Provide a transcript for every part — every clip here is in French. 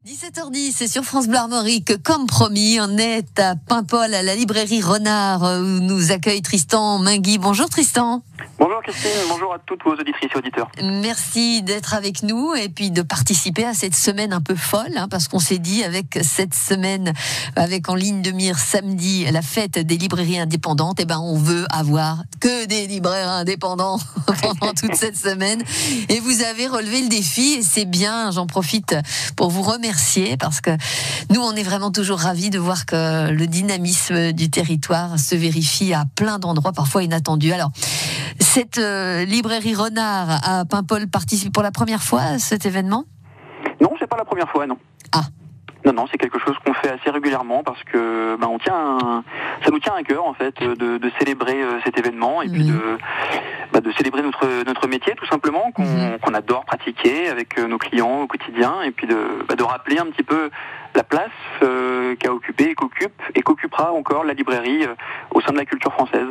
17h10, c'est sur France Bleu Armorique. Comme promis, on est à Paimpol, à la librairie Renard, où nous accueille Tristan Mingui. Bonjour Tristan. Bonjour Christine, bonjour à toutes vos auditrices et auditeurs. Merci d'être avec nous et puis de participer à cette semaine un peu folle, parce qu'on s'est dit avec cette semaine, avec en ligne de mire samedi, la fête des librairies indépendantes, on veut avoir que des libraires indépendants pendant toute cette semaine. Et vous avez relevé le défi et c'est bien, j'en profite pour vous remercier parce que nous, on est vraiment toujours ravis de voir que le dynamisme du territoire se vérifie à plein d'endroits, parfois inattendus. Alors, cette librairie Renard à Paimpol participe pour la première fois à cet événement ? Non, c'est pas la première fois, non. Ah. Non, c'est quelque chose qu'on fait assez régulièrement parce que ça nous tient à cœur en fait de célébrer cet événement et puis de célébrer notre métier tout simplement qu'on adore pratiquer avec nos clients au quotidien et puis de rappeler un petit peu la place qu'a occupée et qu'occupera encore la librairie au sein de la culture française.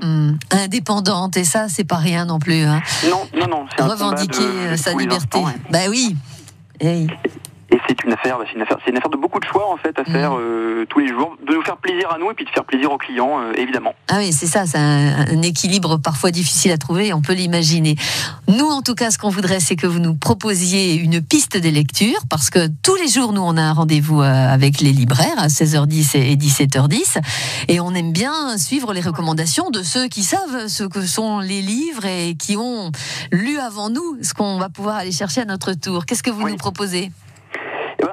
Indépendante, et ça c'est pas rien non plus. Hein. Non, c'est un revendiquer sa liberté. Instants, ouais. Bah oui. Et c'est une affaire de beaucoup de choix en fait à faire tous les jours, de nous faire plaisir à nous et puis de faire plaisir aux clients évidemment. Ah oui, c'est ça, c'est un équilibre parfois difficile à trouver, on peut l'imaginer. Nous en tout cas, ce qu'on voudrait, c'est que vous nous proposiez une piste de lecture, parce que tous les jours, nous on a un rendez-vous avec les libraires à 16h10 et 17h10, et on aime bien suivre les recommandations de ceux qui savent ce que sont les livres et qui ont lu avant nous ce qu'on va pouvoir aller chercher à notre tour. Qu'est-ce que vous nous proposez ?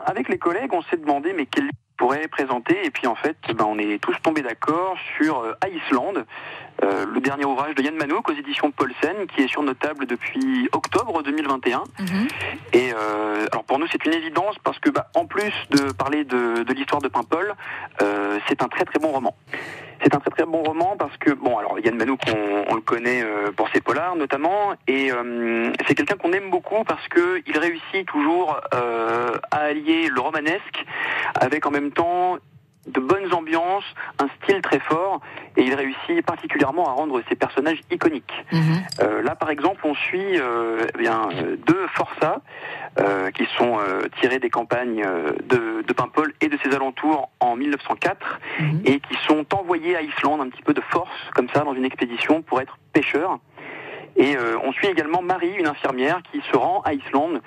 Avec les collègues, on s'est demandé quel livre on pourrait présenter, et puis en fait, on est tous tombés d'accord sur Iceland, le dernier ouvrage de Yann Manouk aux éditions Paulsen, qui est sur nos tables depuis octobre 2021. Et alors pour nous, c'est une évidence parce que en plus de parler de l'histoire de Paimpol, c'est un très très bon roman. C'est un très très bon roman parce que, alors Yann Manouk, on le connaît pour ses polars notamment, et c'est quelqu'un qu'on aime beaucoup parce qu'il réussit toujours à allier le romanesque avec en même temps de bonnes ambiances, un style très fort, et il réussit particulièrement à rendre ses personnages iconiques. Là, par exemple, on suit deux forçats qui sont tirés des campagnes de Paimpol et de ses alentours en 1904 et qui sont envoyés à Islande un petit peu de force, comme ça, dans une expédition pour être pêcheurs. Et on suit également Marie, une infirmière, qui se rend à Islande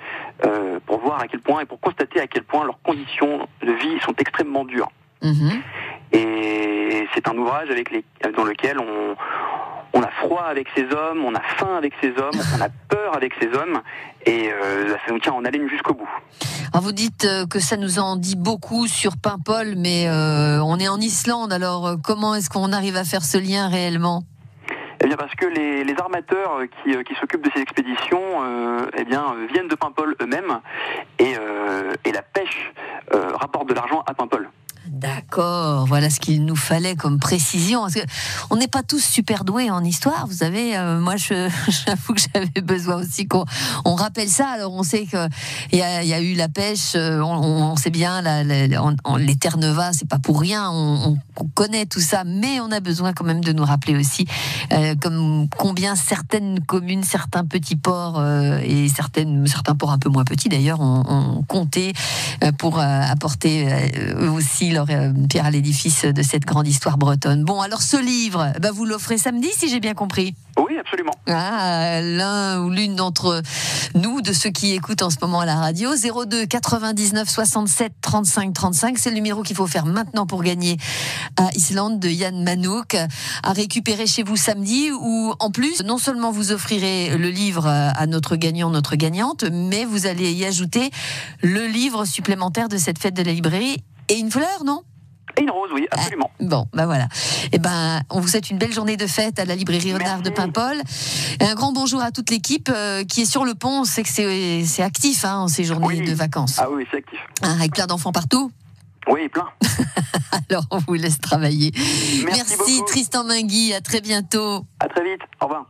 pour voir à quel point et pour constater à quel point leurs conditions de vie sont extrêmement dures. Et c'est un ouvrage dans lequel on a froid avec ces hommes, on a faim avec ces hommes, on a peur avec ces hommes, et ça nous tient en haleine jusqu'au bout. Alors vous dites que ça nous en dit beaucoup sur Paimpol, mais on est en Islande, alors comment est-ce qu'on arrive à faire ce lien réellement ? Eh bien parce que les armateurs qui s'occupent de ces expéditions viennent de Paimpol eux-mêmes, et la pêche rapporte de l'argent à Paimpol. D'accord, voilà ce qu'il nous fallait comme précision. Parce que on n'est pas tous super doués en histoire, vous savez. Moi, j'avoue que j'avais besoin aussi qu'on rappelle ça. Alors, on sait qu'il y a eu la pêche. On sait bien les Terre Neuva, c'est pas pour rien. On connaît tout ça, mais on a besoin quand même de nous rappeler aussi comme combien certaines communes, certains petits ports et certains ports un peu moins petits d'ailleurs ont compté pour apporter eux aussi leur pierre à l'édifice de cette grande histoire bretonne. Bon, alors ce livre, vous l'offrez samedi, si j'ai bien compris. Oui, absolument. L'un ou l'une d'entre nous, de ceux qui écoutent en ce moment à la radio, 02 99 67 35 35, c'est le numéro qu'il faut faire maintenant pour gagner à Islande de Yann Manouk, à récupérer chez vous samedi, où en plus, non seulement vous offrirez le livre à notre gagnant, notre gagnante, mais vous allez y ajouter le livre supplémentaire de cette fête de la librairie. Et une fleur, non ? Et une rose, oui, absolument. Bon, voilà. On vous souhaite une belle journée de fête à la librairie Renard de Paimpol. Et un grand bonjour à toute l'équipe qui est sur le pont. On sait que c'est actif en ces journées de vacances. Ah oui, c'est actif. Avec plein d'enfants partout ? Oui, plein. Alors, on vous laisse travailler. Merci beaucoup. Tristan Mingui, à très bientôt. À très vite, au revoir.